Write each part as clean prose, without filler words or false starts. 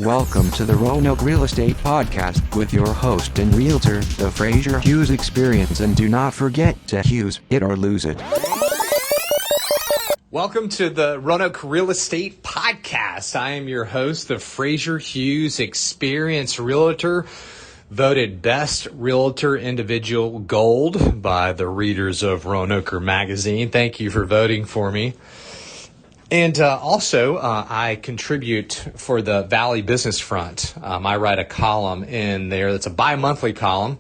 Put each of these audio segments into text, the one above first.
Welcome to the Roanoke Real Estate Podcast with your host and realtor, the Frazier Hughes Experience, and do not forget to Hughes it or lose it. Welcome to the Roanoke Real Estate Podcast. I am your host, the Frazier Hughes Experience Realtor, voted Best Realtor Individual Gold by the readers of Roanoke Magazine. Thank you for voting for me. And also, I contribute for the Valley Business Front. I write a column in there that's a bi-monthly column,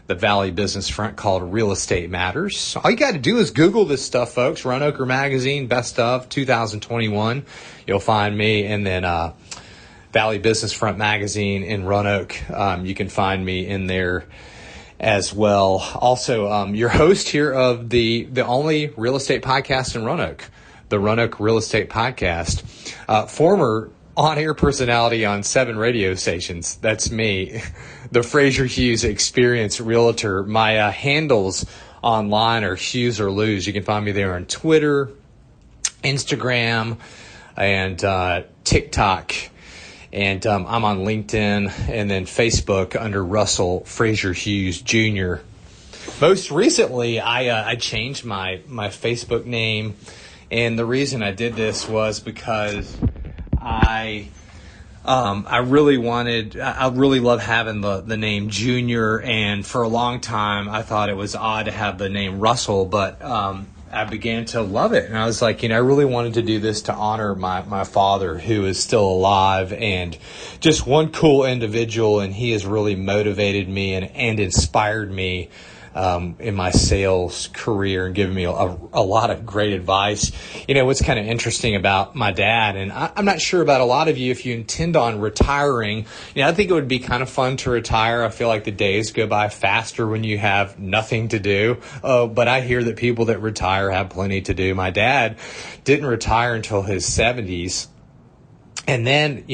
the Valley Business Front, called Real Estate Matters. All you got to do is Google this stuff, folks. Roanoke Magazine, Best of 2021. You'll find me. And then Valley Business Front Magazine in Roanoke. You can find me in there as well. Also, your host here of the only real estate podcast in Roanoke, the Roanoke Real Estate Podcast, former on-air personality on 7 radio stations. That's me, the Frazier Hughes Experience Realtor. My handles online are Hughes or Lose. You can find me there on Twitter, Instagram, and TikTok. And I'm on LinkedIn and then Facebook under Russell Frazier Hughes Jr. Most recently, I changed my Facebook name. And the reason I did this was because I really love having the name Junior, and for a long time I thought it was odd to have the name Russell, but I began to love it, and I was like, I really wanted to do this to honor my father, who is still alive and just one cool individual, and he has really motivated me and inspired me in my sales career and given me a lot of great advice. What's kind of interesting about my dad, and I'm not sure about a lot of you, if you intend on retiring, I think it would be kind of fun to retire. I feel like the days go by faster when you have nothing to do. But I hear that people that retire have plenty to do. My dad didn't retire until his 70s. And then,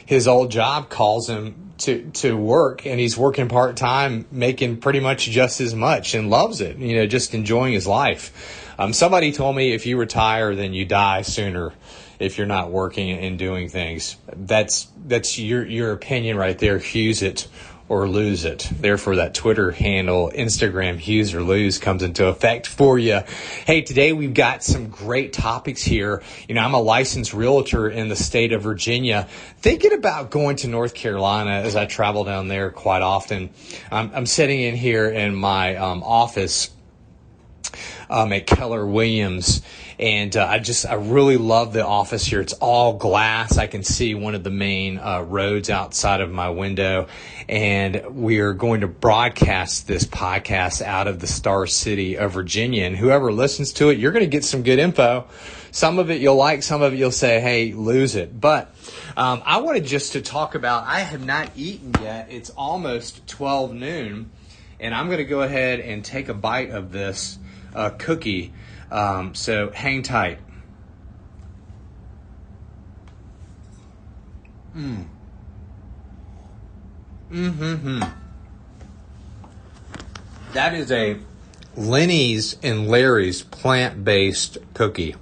his old job calls him to work, and he's working part-time, making pretty much just as much, and loves it, just enjoying his life. Somebody told me if you retire, then you die sooner if you're not working and doing things. That's your opinion right there. Hughes it or lose it. Therefore, that Twitter handle, Instagram, Hughes or Lose, comes into effect for you. Hey, today we've got some great topics here. I'm a licensed realtor in the state of Virginia, thinking about going to North Carolina as I travel down there quite often. I'm sitting in here in my office at Keller Williams. And I really love the office here. It's all glass. I can see one of the main roads outside of my window. And we are going to broadcast this podcast out of the Star City of Virginia. And whoever listens to it, you're going to get some good info. Some of it you'll like, some of it you'll say, hey, lose it. But I wanted just to talk about, I have not eaten yet. It's almost 12 noon. And I'm going to go ahead and take a bite of this cookie. So hang tight. That is a 𝓕𝓻𝓻𝓃's plant-based cookie.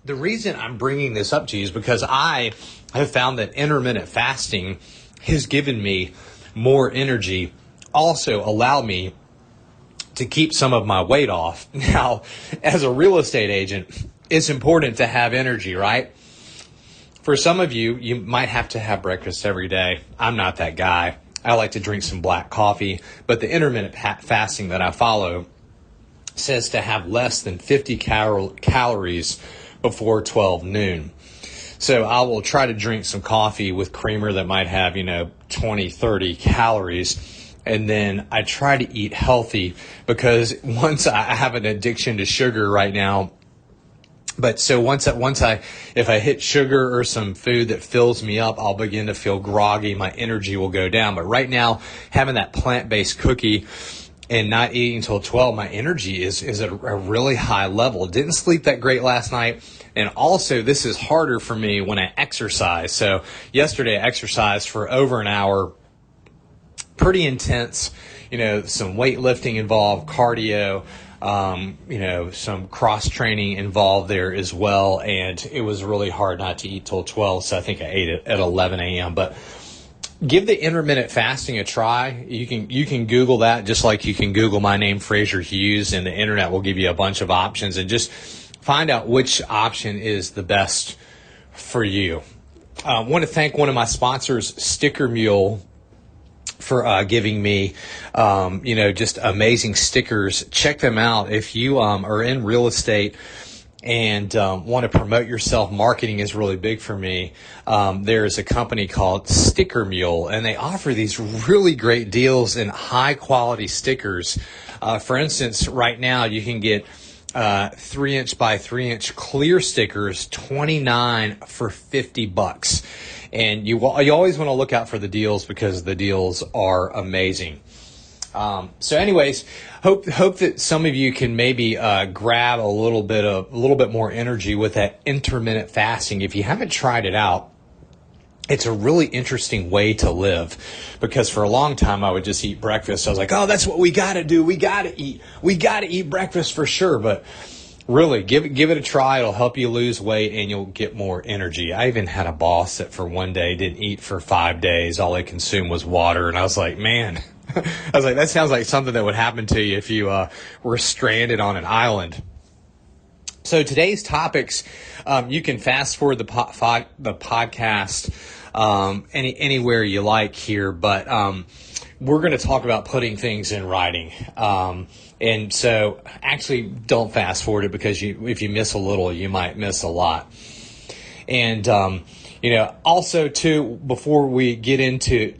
The reason I'm bringing this up to you is because I have found that intermittent fasting has given me more energy, also allowed me to keep some of my weight off. Now, as a real estate agent, it's important to have energy, right? For some of you, you might have to have breakfast every day. I'm not that guy. I like to drink some black coffee, but the intermittent fasting that I follow says to have less than 50 calories before 12 noon. So I will try to drink some coffee with creamer that might have, 20, 30 calories. And then I try to eat healthy, because I have an addiction to sugar right now. But so if I hit sugar or some food that fills me up, I'll begin to feel groggy. My energy will go down. But right now, having that plant-based cookie and not eating until 12, my energy is at a really high level. Didn't sleep that great last night. And also, this is harder for me when I exercise. So yesterday I exercised for over an hour. Pretty intense, some weightlifting involved, cardio, some cross training involved there as well. And it was really hard not to eat till 12. So I think I ate it at 11 a.m. But give the intermittent fasting a try. You can Google that, just like you can Google my name, Frazier Hughes, and the internet will give you a bunch of options, and just find out which option is the best for you. I want to thank one of my sponsors, 𝓕𝓻𝓪𝔃𝓲𝓮𝓻, for giving me, just amazing stickers. Check them out. If you are in real estate and want to promote yourself, marketing is really big for me. There's a company called 𝓕𝓻𝓪𝓃𝓲𝓮𝓻, and they offer these really great deals and high quality stickers. For instance, right now you can get 3-inch by 3-inch clear stickers, 29 for $50. And you always want to look out for the deals, because the deals are amazing. So anyways, hope that some of you can maybe grab a little bit more energy with that intermittent fasting. If you haven't tried it out, it's a really interesting way to live, because for a long time I would just eat breakfast. I was like, oh, that's what we got to do. We got to eat breakfast for sure. But really, give it a try. It'll help you lose weight and you'll get more energy. I even had a boss that for one day didn't eat for 5 days. All they consumed was water. And I was like, man, that sounds like something that would happen to you if you were stranded on an island. So today's topics, you can fast forward the podcast anywhere you like here, but we're going to talk about putting things in writing. And so actually don't fast forward it, because if you miss a little, you might miss a lot. And also too, before we get into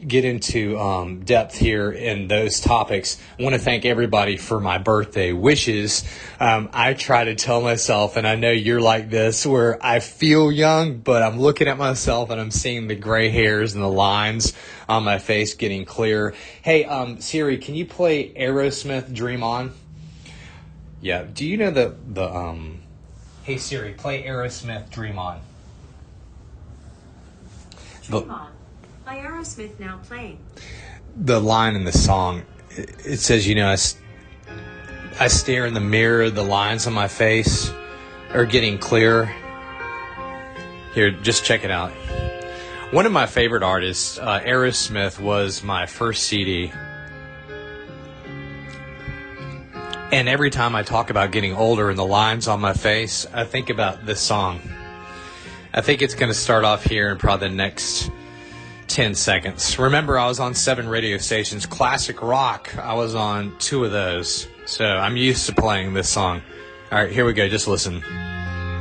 depth here in those topics, I want to thank everybody for my birthday wishes. I try to tell myself, and I know you're like this, where I feel young, but I'm looking at myself and I'm seeing the gray hairs and the lines on my face getting clearer. Hey, Siri, can you play Aerosmith "Dream On"? Yeah. Do you know the Hey Siri, play Aerosmith "Dream On"? Dream On by Aerosmith now playing. The line in the song, it says, I stare in the mirror, the lines on my face are getting clearer. Here, just check it out. One of my favorite artists, Aerosmith, was my first CD. And every time I talk about getting older and the lines on my face, I think about this song. I think it's going to start off here in probably the next 10 seconds. Remember, I was on 7 radio stations. Classic rock, I was on 2 of those. So I'm used to playing this song. All right, here we go. Just listen.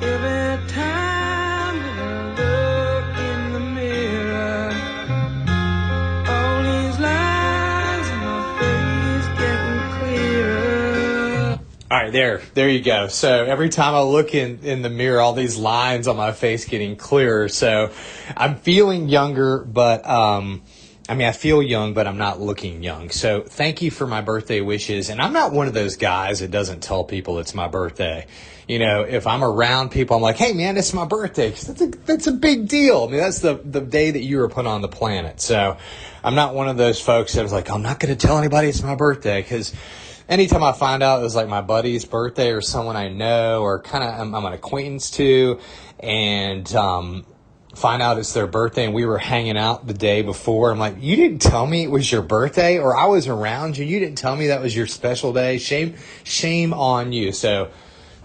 Every time that I look in the mirror, all these lines in my face getting clearer. All right, there you go. So every time I look in the mirror, all these lines on my face getting clearer. So I'm feeling younger, but I feel young, but I'm not looking young. So thank you for my birthday wishes. And I'm not one of those guys that doesn't tell people it's my birthday. If I'm around people, I'm like, hey man, it's my birthday. 'Cause that's a big deal. That's the day that you were put on the planet. So I'm not one of those folks that was like, I'm not going to tell anybody it's my birthday, because anytime I find out it was like my buddy's birthday or someone I know or kind of I'm an acquaintance to, and find out it's their birthday and we were hanging out the day before, I'm like, you didn't tell me it was your birthday, or I was around you. You didn't tell me that was your special day. Shame on you. So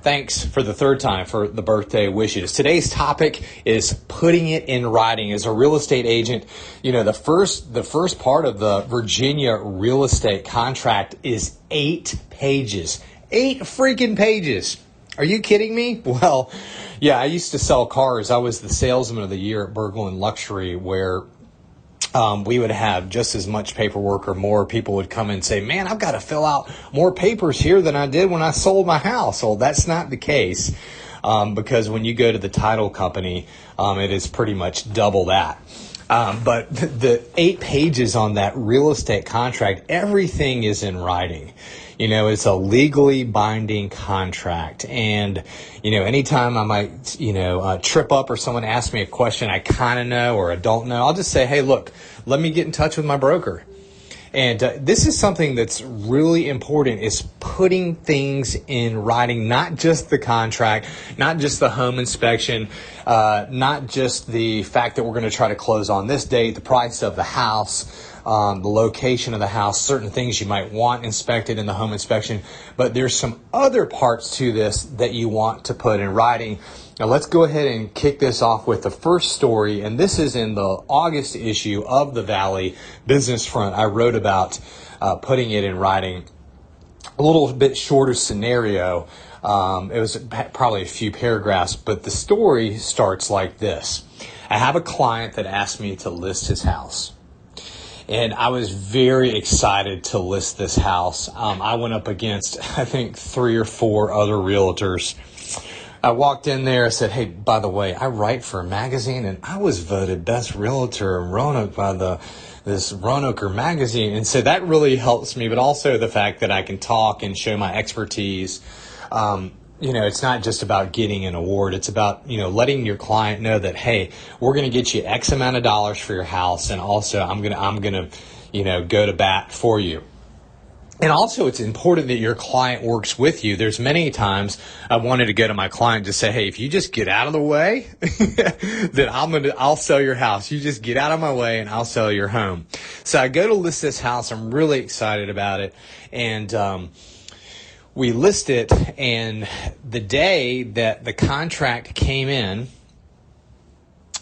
thanks for the third time for the birthday wishes. Today's topic is putting it in writing. As a real estate agent, the first part of the Virginia real estate contract is 8 pages. 8 freaking pages. Are you kidding me? Well, yeah, I used to sell cars. I was the salesman of the year at 𝓕𝓻𝓪𝓃𝓲𝓮𝓻, where we would have just as much paperwork or more. People would come in and say, man, I've got to fill out more papers here than I did when I sold my house. Well, that's not the case, because when you go to the title company, it is pretty much double that. But the 8 pages on that real estate contract, everything is in writing. It's a legally binding contract. And, anytime I might, trip up or someone asks me a question I kind of know or I don't know, I'll just say, hey, look, let me get in touch with my broker. And this is something that's really important, is putting things in writing, not just the contract, not just the home inspection, not just the fact that we're going to try to close on this date, the price of the house, the location of the house, certain things you might want inspected in the home inspection. But there's some other parts to this that you want to put in writing. Now let's go ahead and kick this off with the first story, and this is in the August issue of the Valley Business Front. I wrote about putting it in writing. A little bit shorter scenario. It was probably a few paragraphs, but the story starts like this. I have a client that asked me to list his house, and I was very excited to list this house. I went up against, I think, 3 or 4 other realtors. I walked in there and said, hey, by the way, I write for a magazine, and I was voted best realtor in Roanoke by this Roanoke magazine. And so that really helps me, but also the fact that I can talk and show my expertise. It's not just about getting an award. It's about, letting your client know that, hey, we're going to get you X amount of dollars for your house. And also I'm going to, go to bat for you. And also, it's important that your client works with you. There's many times I wanted to go to my client to say, hey, if you just get out of the way, then I'll sell your house. You just get out of my way and I'll sell your home. So I go to list this house. I'm really excited about it. And, we list it, and the day that the contract came in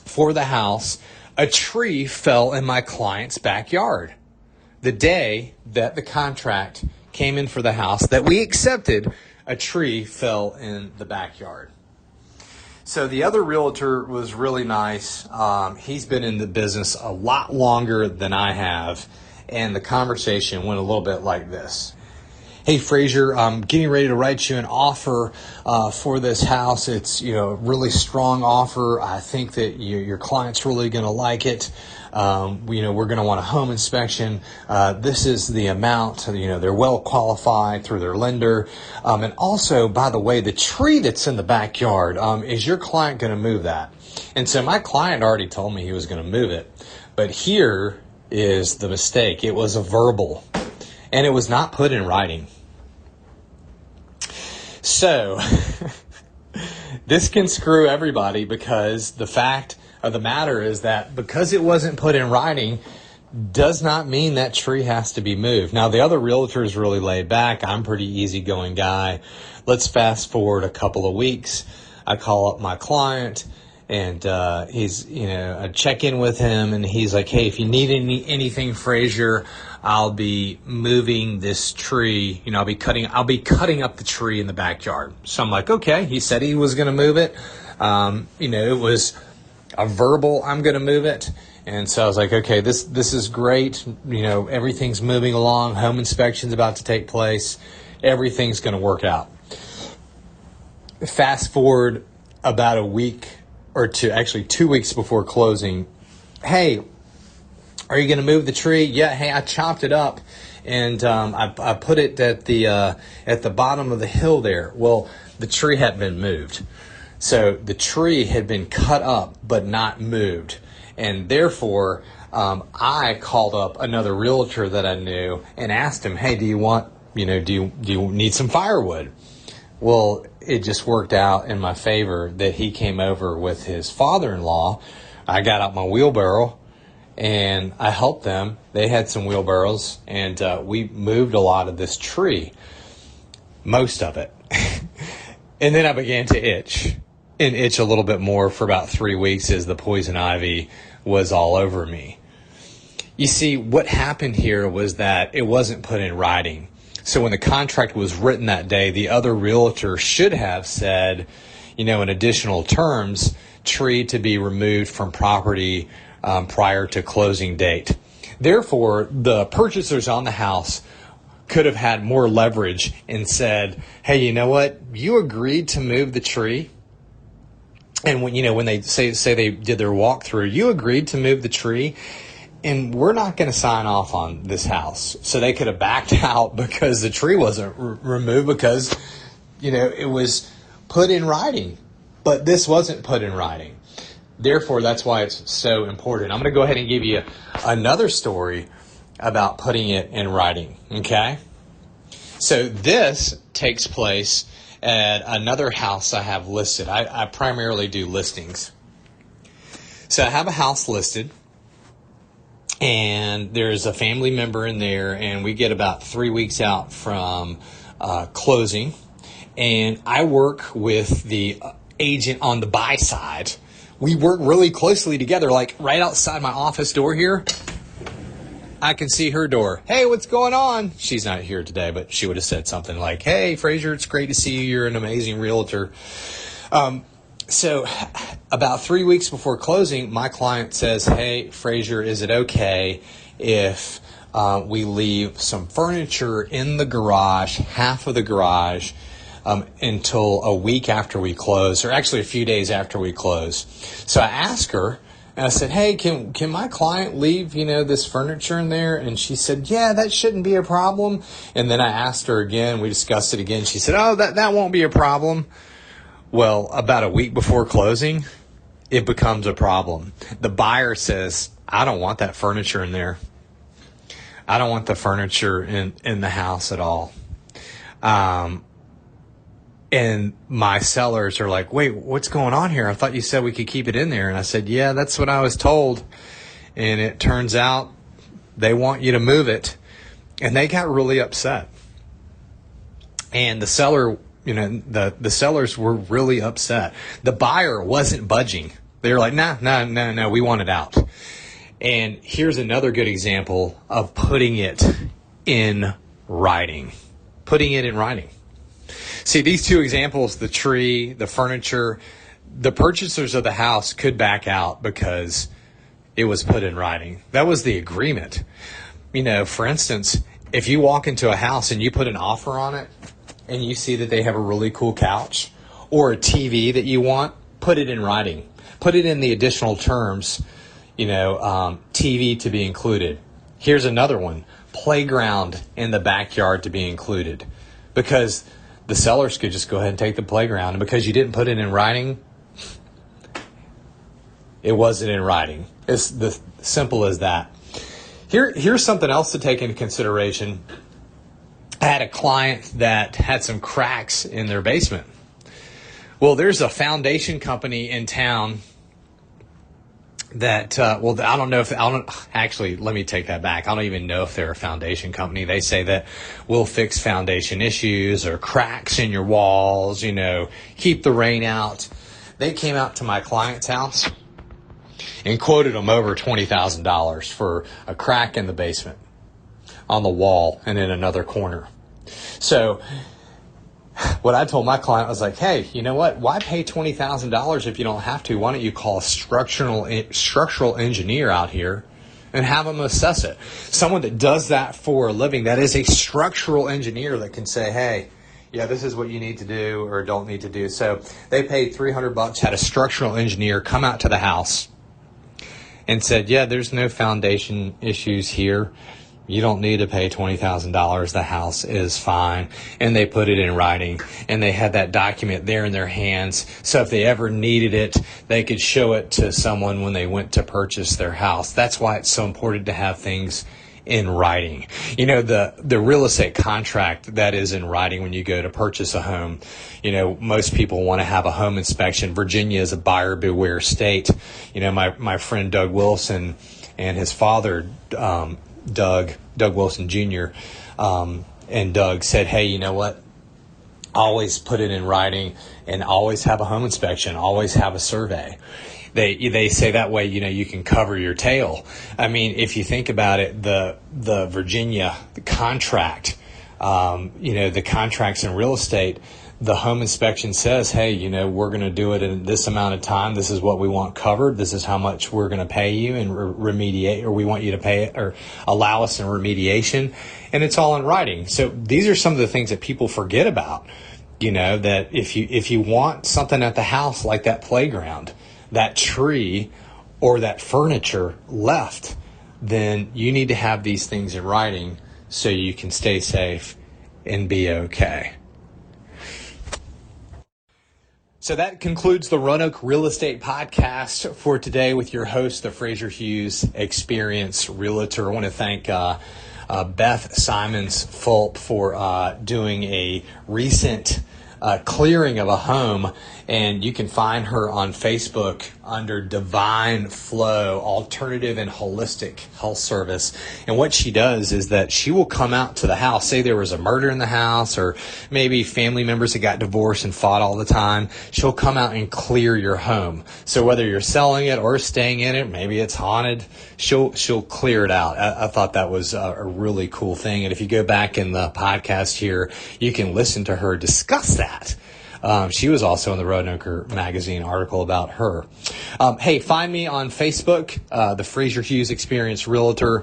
for the house, a tree fell in my client's backyard. The day that the contract came in for the house that we accepted, a tree fell in the backyard. So the other realtor was really nice. He's been in the business a lot longer than I have. And the conversation went a little bit like this. Hey, Frazier, I'm getting ready to write you an offer for this house. It's, a really strong offer. I think that your client's really going to like it. We're going to want a home inspection. This is the amount. They're well qualified through their lender. And also, by the way, the tree that's in the backyard, is your client going to move that? And so my client already told me he was going to move it. But here is the mistake. It was a verbal, and it was not put in writing. So this can screw everybody, because the fact of the matter is that because it wasn't put in writing does not mean that tree has to be moved. Now, the other realtor is really laid back. I'm a pretty easygoing guy. Let's fast forward a couple of weeks. I call up my client, and I check in with him, and he's like, hey, if you need anything, Frazier, I'll be moving this tree. I'll be cutting up the tree in the backyard. So I'm like, okay. He said he was going to move it. It was a verbal, I'm going to move it. And so I was like, okay, this is great. Everything's moving along. Home inspection's about to take place. Everything's going to work out. Fast forward about a week or two, actually 2 weeks before closing. Hey, are you going to move the tree? Yeah. Hey, I chopped it up, and I put it at the bottom of the hill there. Well, the tree hadn't been moved. So the tree had been cut up but not moved. And therefore, I called up another realtor that I knew and asked him, hey, do you need some firewood? Well, it just worked out in my favor that he came over with his father-in-law. I got out my wheelbarrow and I helped them. They had some wheelbarrows, and we moved a lot of this tree, most of it. And then I began to itch a little bit more for about 3 weeks as the poison ivy was all over me. You see, what happened here was that it wasn't put in writing. So when the contract was written that day, the other realtor should have said, in additional terms, tree to be removed from property prior to closing date. Therefore, the purchasers on the house could have had more leverage and said, hey, you know what? You agreed to move the tree. And when they say they did their walkthrough, you agreed to move the tree, and we're not going to sign off on this house. So they could have backed out because the tree wasn't removed, because, it was put in writing. But this wasn't put in writing. Therefore, that's why it's so important. I'm going to go ahead and give you another story about putting it in writing, okay? So this takes place at another house I have listed. I primarily do listings. So I have a house listed, and there's a family member in there, and we get about 3 weeks out from closing. And I work with the agent on the buy side. We work really closely together, like right outside my office door here. I can see her door. Hey, what's going on? She's not here today, but she would have said something like, hey, Frazier, it's great to see you. You're an amazing realtor. So about 3 weeks before closing, my client says, hey, Frazier, is it okay if we leave some furniture in the garage, half of the garage, until a week after we close, or actually a few days after we close? So I asked her, and I said, hey, can my client leave, this furniture in there? And she said, yeah, that shouldn't be a problem. And then I asked her again, we discussed it again. She said, oh, that won't be a problem. Well, about a week before closing, it becomes a problem. The buyer says, I don't want that furniture in there. I don't want the furniture in the house at all. And my sellers are like, wait, what's going on here? I thought you said we could keep it in there. And I said, yeah, that's what I was told. And it turns out they want you to move it. And they got really upset. And the seller, the sellers were really upset. The buyer wasn't budging. They were like, no, we want it out. And here's another good example of putting it in writing. Putting it in writing. See, these two examples, the tree, the furniture, the purchasers of the house could back out because it was put in writing. That was the agreement. For instance, if you walk into a house and you put an offer on it and you see that they have a really cool couch or a TV that you want, put it in writing. Put it in the additional terms, TV to be included. Here's another one, playground in the backyard to be included. Because the sellers could just go ahead and take the playground. And because you didn't put it in writing, it wasn't in writing. It's the simple as that. Here's something else to take into consideration. I had a client that had some cracks in their basement. Well, there's a foundation company in town that, actually, let me take that back. I don't even know if they're a foundation company. They say that we'll fix foundation issues or cracks in your walls, keep the rain out. They came out to my client's house and quoted them over $20,000 for a crack in the basement on the wall and in another corner. So what I told my client was like, hey, you know what? Why pay $20,000 if you don't have to? Why don't you call a structural engineer out here and have them assess it? Someone that does that for a living, that is a structural engineer that can say, hey, yeah, this is what you need to do or don't need to do. So they paid $300, had a structural engineer come out to the house and said, yeah, there's no foundation issues here. You don't need to pay $20,000. The house is fine. And they put it in writing, and they had that document there in their hands. So if they ever needed it, they could show it to someone when they went to purchase their house. That's why it's so important to have things in writing. The real estate contract that is in writing when you go to purchase a home, most people want to have a home inspection. Virginia is a buyer beware state. My friend Doug Wilson and his father, Doug Wilson Jr., and Doug said, hey, you know what? Always put it in writing and always have a home inspection, always have a survey. They say that way, you can cover your tail. I mean, if you think about it, the Virginia contract, the contracts in real estate, the home inspection says, hey, we're going to do it in this amount of time. This is what we want covered. This is how much we're going to pay you and remediate, or we want you to pay it or allow us in remediation. And it's all in writing. So these are some of the things that people forget about, that if you want something at the house like that playground, that tree, or that furniture left, then you need to have these things in writing so you can stay safe and be okay. So that concludes the Roanoke Real Estate Podcast for today with your host, the Frazier Hughes Experience Realtor. I want to thank Beth Simons-Fulp for doing a recent clearing of a home, and you can find her on Facebook under Divine Flow Alternative and Holistic Health Service. And what she does is that she will come out to the house. Say there was a murder in the house, or maybe family members that got divorced and fought all the time. She'll come out and clear your home. So whether you're selling it or staying in it, maybe it's haunted, she'll clear it out. I thought that was a really cool thing. And if you go back in the podcast here, you can listen to her discuss that. She was also in the Roanoke magazine article about her. Hey, find me on Facebook, the Frazier Hughes Experience Realtor,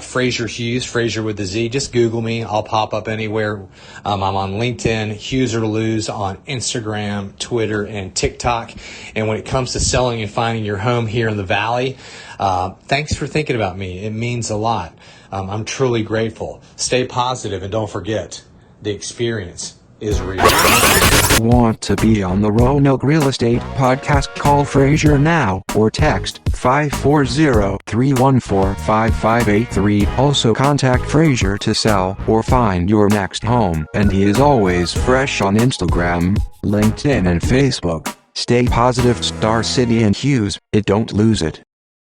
Frazier Hughes, Frazier with the Z. Just Google me. I'll pop up anywhere. I'm on LinkedIn, 𝓕𝓻𝓪𝓃𝓲𝓮𝓻 on Instagram, Twitter, and TikTok. And when it comes to selling and finding your home here in the Valley, thanks for thinking about me. It means a lot. I'm truly grateful. Stay positive, and don't forget, the experience is real. Want to be on the Roanoke Real Estate Podcast? Call Frazier now or text 540-314-5583. Also contact Frazier to sell or find your next home. And he is always fresh on Instagram, LinkedIn, and Facebook. Stay positive, Star City and Hughes, it don't lose it.